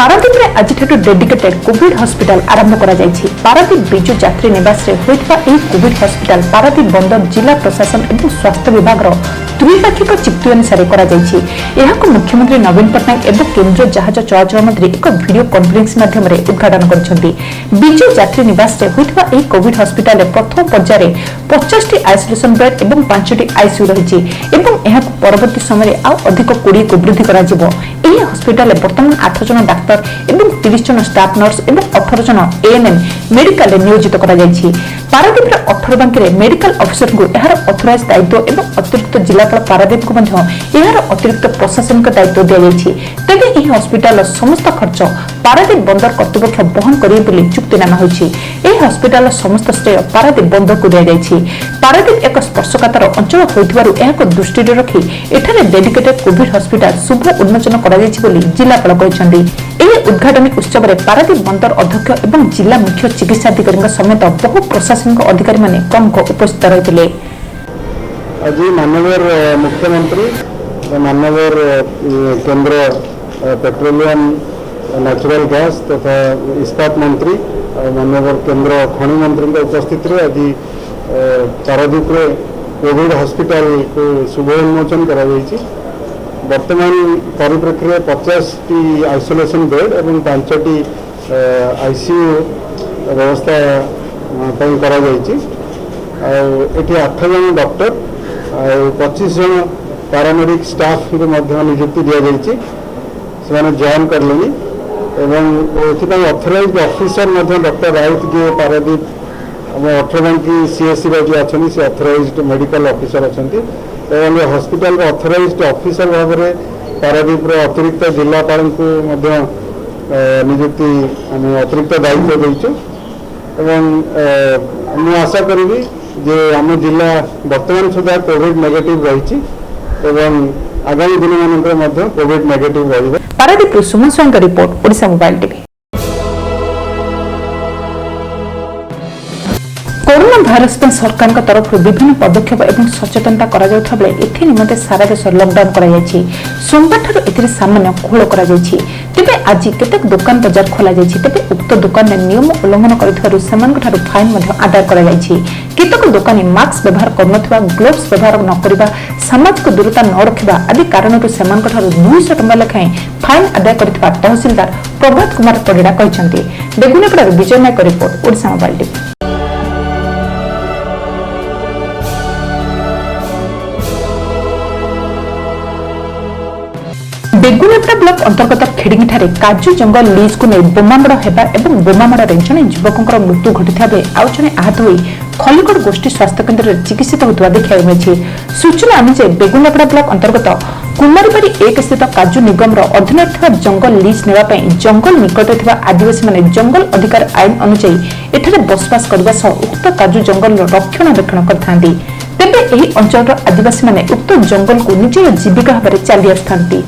पारादीप में आज dedicated Covid hospital आरंभ करा जायछि। पारादीप बिजु यात्री निवास रे होइतबा एही कोविड हॉस्पिटल पारादीप बंदर जिला प्रशासन एवं स्वास्थ्य विभाग रो द्विपाक्षिक चुक्ति अनुसार करा जायछि। एहाको मुख्यमंत्री नवीन पटनायक एवं केंद्र जहाज चलाचल मंत्री एक वीडियो कॉन्फ्रेंस माध्यम रे उद्घाटन करछन्ती। बिजु यात्री निवास रे होइतबा एही कोविड हॉस्पिटल रे प्रथम पर्याय रे 50 टी आइसोलेशन बेड एवं 5 टी आईसीयू रहिछि एवं एहाको परवर्ती समय रे आ अधिक 20 को वृद्धि करा जिवो। एही हॉस्पिटल रे वर्तमान 8 जन डाक्टर एवं 30 जन स्टाफ नर्स एवं 18 जन एएनएम मेडिकल रे नियोजित करा जायछि। पारादीप रे 18 बांकी रे मेडिकल ऑफिसर को एहार ऑथराइज दायित्व एवं अतिरिक्त जिलापाल पारादीप को मध्य एहार अतिरिक्त प्रशासनिक दायित्व दिया जायछि। तेबे एही हॉस्पिटल समस्त खर्च पारादीप बंदर कर्तृपक्ष बहन करिवे बोली चुक्तिनामा होइछि। एही हॉस्पिटल समस्त श्रेय पारादीप बंदर को दिया जायछि। पारादीप एक स्पर्शकातर अंचल होइथिबारु एहाको दृष्टि रे रखी एठारे डेडिकेटेड कोविड हॉस्पिटल शुभ उन्मोचन करा जायछि बोली जिलापाल कहछन्ती। एही उद्घाटन उत्सव रे पारादीप बंदर अध्यक्ष एवं जिला मुख्य चिकित्सा अधिकारी समेत बहु प्रशासनिक अधिकारी माने प्रमुख उपस्थित रहिथिले। आज माननीय मुख्यमंत्री माननीय केंद्र पेट्रोलियम नेचुरल गैस तथा इस्पात मंत्री माननीय केंद्र खनि मंत्री उपस्थित रे आज पारादीप रे कोविड हॉस्पिटल को शुभ उन्मोचन करा जायछि। वर्तमान परिप्रेक्षी 50 टी आइसोलेशन बेड एवं 5 टी आईसीयू व्यवस्था करा जायछि। एटी 8 जन डॉक्टर 25 जन पैरामेडिक स्टाफ नियुक्ति दि जायछि। से जॉइन करले एवं एथिपाई ऑथराइज्ड ऑफिसर डॉक्टर राउत जी पारादीप 18 की सीएससी जो अच्छी से ऑथराइज्ड मेडिकल ऑफिसर अच्छा एवं हॉस्पिटल ऑथराइज्ड ऑफिसर भाव में पारादीप अतिरिक्त जिलापाल को नियुक्ति आम अतिरिक्त दायित्व देचु एवं मुझे आशा करी जे आम जिला वर्तमान सुधा कोविड नेगेटिव रही एवं आगामी दिन मान कोविड नेगेटिव रही। Paradip Suman Swain report Odisha mobile TV. Corona virus पर सरकार तरफ विभिन्न पदक्षेप एवं सचेतनता करा जाउथा बेले एथि निमते सारा देश लॉकडाउन करा जायछि। सोमवार ठाରୁ एथिरे सामान्य कोहळ करा जायछि। तेबे आज केतेक दुकान बाजार खोला जायछि। तेबे उक्त दुकान ने नियम उल्लंघन करिथारु सेमान ठाରୁ फाइन मध्ये आदाय करा जायछि। केतेक दुकानी मास्क व्यवहार करनथबा ग्लोव्स व्यवहार न करबा सामाजिक दूरता न रखिबा आदि कारणରୁ सेमान ठाରୁ 200 टଙ୍କା लेखाएं फाइन आदाय करिथबा तहसीलदार प्रभात कुमार परिडा कहिसंती। Begunapada Bijay Nayak report Odisha mobile TV. Begunapada block अंतर्गत खेड़िंगी ठारे काजू जंगल लीज को नहीं बोमामड़ हेबा एवं बोमामड़े जड़े युवकों मृत्यु घटिता बेले आउ जड़े आहत होई खलिकोट गोष्ठी स्वास्थ्य केन्द्र में चिकित्सित होता देखा मिली। सूचना अनुसार बेगुनेपड़ा ब्लॉक अंतर्गत कुमारीबाड़ी 1 स्थित काजू निगम अधीन जंगल लीज नेवाई जंगल निकट आदिवासी माने जंगल अधिकार आईन अनुसार एठारे बसवास करने उक्त काजू जंगल रक्षणाबेक्षण करथांती। तेबे एही अंचल आदिवासी माने उक्त जंगल को निजर जीविका भाव में चली आसुथांती।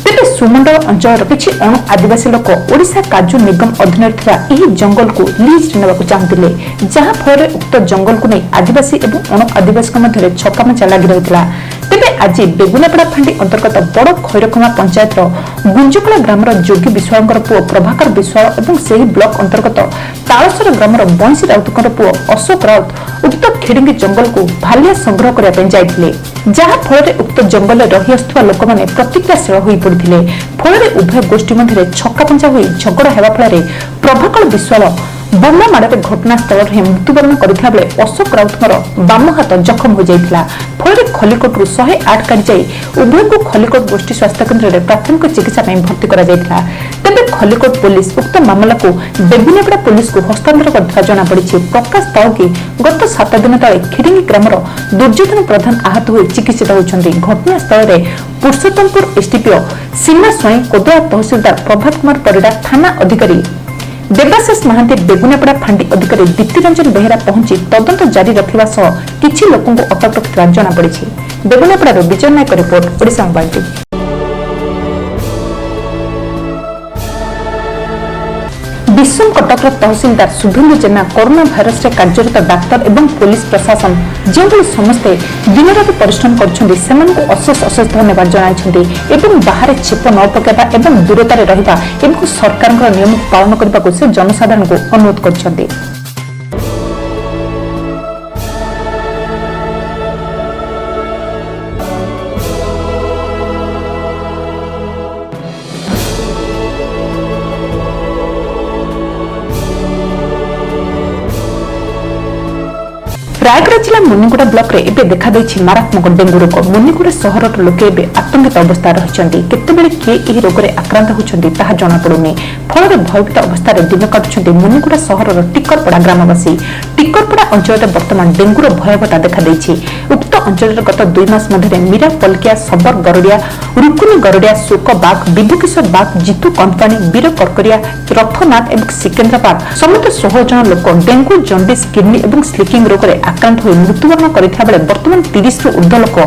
तेबे सुमंडल अंचल किछि अणु आदिवासी लोक ओडिशा काजू निगम अधीन एही जंगल को लीज नेबाकु चाहूतिले, जहां फल उक्त जंगल को नहीं आदिवासी एवं अणु आदिवासी मध्य छकामचा लगी रही। तेबे आज बेगुनापड़ा फांडी अंतर्गत बड़ खैरखमा पंचायत गुंजकला ग्रामर जोगी विश्वाल पुओ प्रभाकर विश्वाल और से ब्लॉक अंतर्गत तालसर ग्रामर बंशी राउतर पुओ अशोक राउत उक्त खेड़िंगी जंगल को भालिया संग्रह करने जाइथिले, जहां फल उक्त जंगल रही आसुवा लोक मैंने प्रतिक्रियाशील हो पड़ते। फल उभय गोष्ठी मध्य छक्कापंचा हो झगड़ा होगा फल प्रभाकर विश्वाल बोमा माड़े घटनास्थल में मृत्युवरण करता बेले अशोक राउतर बाम हाथ जखम हो जाता। फल खलिकोट 108 काढ़ी जाई उभय को खलिकोट गोष्ठी स्वास्थ्य केन्द्र में प्राथमिक चिकित्सा भर्ती करा जायतिला। तेबे खलिकोट पुलिस उक्त मामला को बेगुनेपड़ा पुलिस को हस्तांतर करथिबा जଣା पड़िछि। प्रकाश पाओ कि गत 7 दिन तले खेड़िंगी ग्रामर दुर्योधन प्रधान आहत हो चिकित्सित होउछन्ति। घटनास्थल में पुरुषोत्तमपुर एसडीपीओ सीमा स्वाई कोदवा तहसीलदार प्रभात कुमार परिडा थाना अधिकारी देवाशीष महांती बेगुनापड़ा फांडी अधिकारी दीप्ति रंजन बेहेरा पहुंची तदंत जारी रखा सह किछि लोकों को अटक रखिथिबा जଣା पड़िछि। बेगुनापड़ा विजय Nayak report Odisha mobile TV. विषम कटकर तहसिलदार शुभेन्दु जेना कोरोना भाइरस रे कार्यरत डाक्तर एवं पुलिस प्रशासन जो समस्ते दिन रात परिश्रम कर अशेष अशेष धन्यवाद जनाई बाहर छेप न पकड़ा और दूरतार रहा सरकार नियम पालन करने को से जनसाधारण को अनुरोध कर रायगढ़ जिला मुनिगुड़ा ब्लॉक रे एबे देखा देछि मारात्मक डेंगू रोग। मुनिगुड़ा सहर लोके एबे आतंकित अवस्था रहिछन्ति। केतेबेले के एही रोग रे आक्रांत होछन्ति ताहा जणा पडुनी। फल भयभीत अवस्था रे दिन काटुछन्ति मुनिगुड़ा सहर टिकरपड़ा ग्रामवासी। टिकरपड़ा अंचल रे वर्तमान डेंगूर भयावहता देखा देछि। उक्त अंचल रे गत 2 मास मध्ये मीरा पलकिया सबर गरडिया रुकुनी गरडिया सुक बाग विभूकिशोर बाग जितु कंपानी वीर करकरिया रथनाथ एवं सिकंद्राबाद समेत 16 जन लोक डेंगू जंडिस किडनी और स्लिकिंग रोग रे आक्रांत हो मृत्युवरण करथिया बेले वर्तमान 30 रु ऊर्ध्व लोक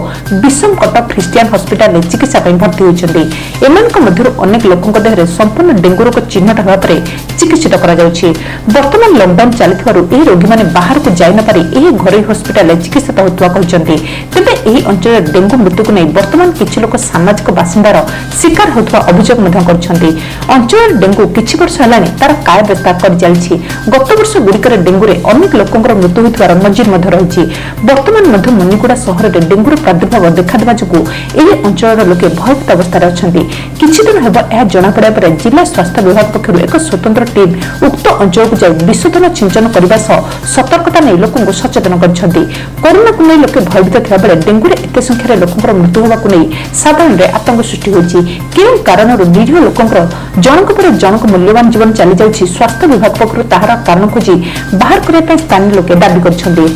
विषम कटक ख्रिस्टियान हॉस्पिटल में चिकित्सा भर्ती होइछन्ति। एमानक मध्यरु अनेक लोकक देहरे संपूर्ण डेंगू रोग चिन्हट हेबा परे चिकित्सित करा जाउछि। वर्तमान लॉकडाउन चलिथिबारु एही रोगी माने बाहर को जाय न पारि एही घरोई हॉस्पिटल में चिकित्सित होतुवा कहिसन्ति। तबे एही अंचल डेंगू मृत्यु को नै वर्तमान किछि लोक सामाजिक बासिंदार शिकार होतुवा अभियोग मध्य करछन्ति। अंचल डेंगू किछि वर्ष हलानि तार काय विस्तार कर जायछि। गत वर्ष गुड़िकर डेंगू रे अनेक लोकंकर मृत्यु होतुवार नजिर मध्य रहिछि। वर्तमान मध्य मुनिगुड़ा सहर में डेंगूर प्रादुर्भाव देखा जोगु एही अंचल लोके भयभीत अवस्था अछन्ति। किछि दिन हेबा एहा जणा पड़ा पर जिला स्वास्थ्य विभाग पक्षरु एक स्वतंत्र टीम उक्त अंचल को जाय विशोधन सिंचन करबा सह सतर्कता नै लोकंको सचेतन करछन्ति। कोरोना को नै लोके भयभीत थिया बेले डेंगू रे एते संख्या रे लोकंकर मृत्यु होबा को नै साधारण रे आतंक सृष्टि होछि। केउ कारणरु निरीह लोकंकर जनक पर जनक मूल्यवान जीवन चली जाउछि। स्वास्थ्य विभाग पक्षरु ताहार कारण खोजी बाहर करिया पय स्थानीय लोके दाबी करछन्ति।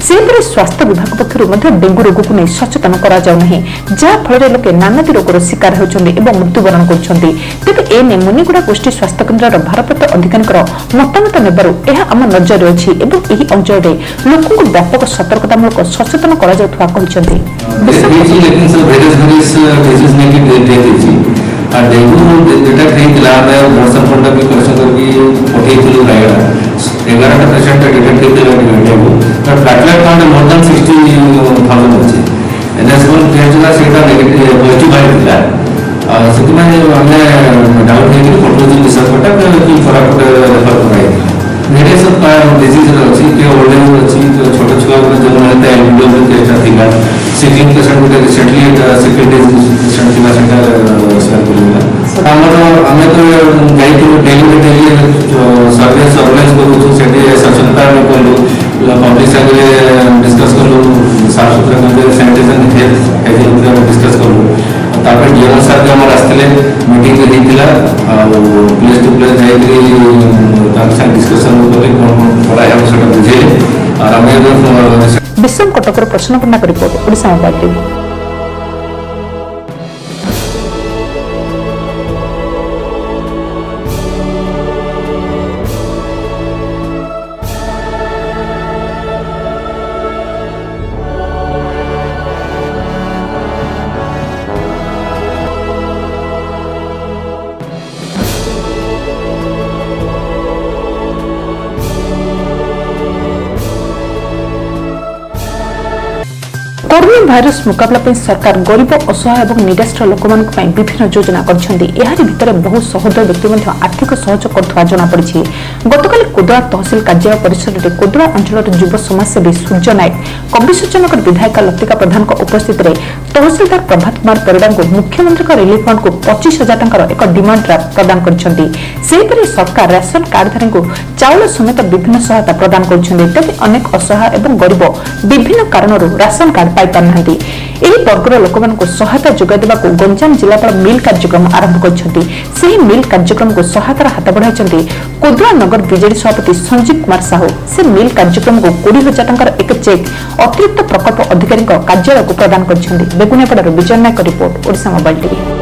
सेपरि स्वास्थ्य विभाग पक्षरु मध्ये डेंगू रोग को नै सचेतन करा जाउ नाही जहा फल लोके नानादी रोगर शिकार होछन्ति एवं मृत्युवरण करछन्ति। तेबे ए ने मुनिगुड़ा गोष्ठी स्वास्थ्य केन्द्रर भारप्राप्त अधिकारीकर मतामत नेबारु एहा आम नजर अछि एवं एही अंचल रे लोकଙ୍କୁ व्यापक सतर्कतामूलक सचेतन करा जाउथवा कहिसन्ति। डेंगू डेटा ठीक लाभ वर्ष फंड भी कलेक्शन करके पठेइथिलु रायगढ़ 11टा पेशेंट डेटा ठीक dengue but platelet count more than 60,000 अछि एनएस1 भेजला सेटा नेगेटिव पॉजिटिव आइथिला सेति माने हमने डाउट हेकि पठोजि विशाखटा कि फराकट रेफर कराइ मेडिसिन का डिजीज अछि के ओल्ड एज अछि छोट छुआ को जो रहता है वीडियो में केटा थिला सिकिंग पेशेंट को रिसेंटली सेकंड पेशेंट थिला सेटा शेयर करिला हमें तो जाई तो डेली सर्वे सर्वेलेंस करू सेठी सचेतनता में करू पब्लिक संगे डिस्कस करू साफ सुथरा करके सैनिटाइजेशन हेल्थ एजेंसी डिस्कस करू तापर जीवन साथ हमर आस्तले मीटिंग हेतिला प्लेस टू प्लेस जाई तार डिस्कशन करके कोन पढ़ाई हम सेटा बुझे और हमें विषम कटकर प्रश्न report Odisha mobile TV. Corona virus मुकाबला पर सरकार गरीब असहाय और निराश्र लोक विभिन्न योजना कर बहु सहोदय व्यक्ति आर्थिक सहयोग कर जमापड़ी। गतकाली कोदड़ा तहसिल कार्यालय परिसर में कोदड़ा अंचल युव समाजसेवी सूर्य नायक कविसूचनगर विधायिका लतिका प्रधान उपस्थित में तहसिलदार प्रभात कुमार परिड़ा को मुख्यमंत्री रिलीफ फंड को 25,000 टंकार एक डिमांड ड्राफ्ट प्रदान कर सरकार राशन कार्डधारी को चाउल समेत विभिन्न सहायता प्रदान कर अनेक असहाय और गरीब विभिन्न कारणों राशन कार्ड पाई पारनाहांती। एही वर्गर लोक सहायता जोगाई देबाकू गंजाम जिलापाल मिल कार्यक्रम आरंभ कर मिल कार्यक्रम को सहायतार हाथ बढ़ाई कोदड़ा नगर बीजेडी सभापति संजीव कुमार साहू। से मिल कार्यक्रम को 20,000 टंकार एक चेक अतिरिक्त प्रकल्प अधिकारी कार्यालय को प्रदान कर बेगुनियापड़ार Bijay Nayak report Odisha mobile TV.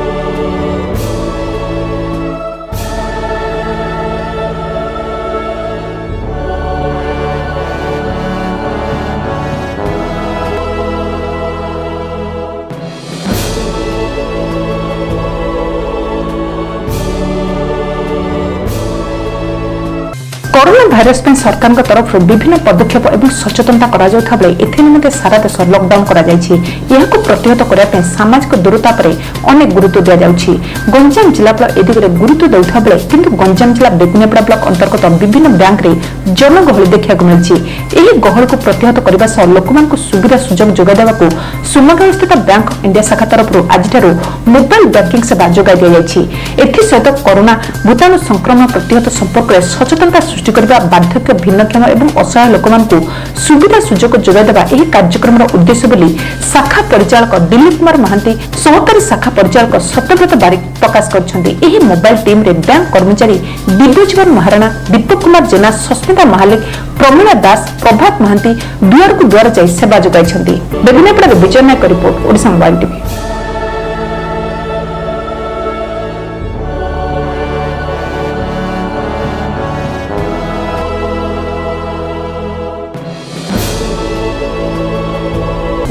Virus पर सरकार तरफ विभिन्न पदक्षेप और सचेतनता करा जाउथा बेले एथे निमंते सारा देश लॉकडाउन करा जायछि। यहाको प्रतिहत करिया पे सामाजिक दूरता पर अनेक गुरुत्व दिया जाउछि। गंजाम जिलापाल ए दिगरे गुरुत्व देउथा बेले किंतु गंजाम जिला बेगुनियापड़ा ब्लॉक अंतर्गत विभिन्न बैंक रे जनगहली देखा मिलछि। एही गहल को प्रतिहत करबा सह लोकमानकु सुविधा सुजोग जोगा देबाकु सुमगल स्थित बैंक ऑफ इंडिया शाखा तरफ आजिठारु मोबाइल बैंकिंग सेवा जोगाई दिया जायछि। एथि सहित कोरोना भूताणु संक्रमण प्रतिहत संपर्क में सचेतनता सृष्टि करबा बार्धक्य भिन्नक्षम एवं असहाय लोकमानकु सुविधा सुजोग जोगाई देबा एही कार्यक्रमर उद्देश्य बोली शाखा परिचालक दिलीप कुमार महांती सहकारी शाखा परिचालक सत्यव्रत बारिक प्रकाश करछन्ती। एही मोबाइल टीम रे बैंक कर्मचारी दिव्यजीवन महाराणा, दीपक कुमार जेना, सस्मिता महालिक, प्रमीला दास, प्रभात महांती दुआर को दुआर जाई सेवा जोगाइछन्ती। Beguniapada Vijay Nayak report, Odisha mobile TV.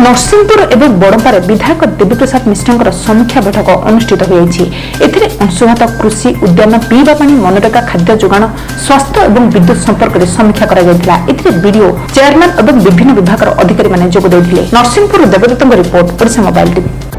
Narasinghpur एवं बड़म्बार विधायक देवीप्रसाद मिश्र समीक्षा बैठक अनुष्ठित होती। अंशुघात कृषि उद्यान पीवा पानी मनरेगा खाद्य जोगाण स्वास्थ्य और विद्युत संपर्क में समीक्षा वीडियो चेयरमैन और विभिन्न विभाग अधिकारी जोगद। नरसिंहपुर देवदत्त रिपोर्ट, ओडिशा मोबाइल टीवी।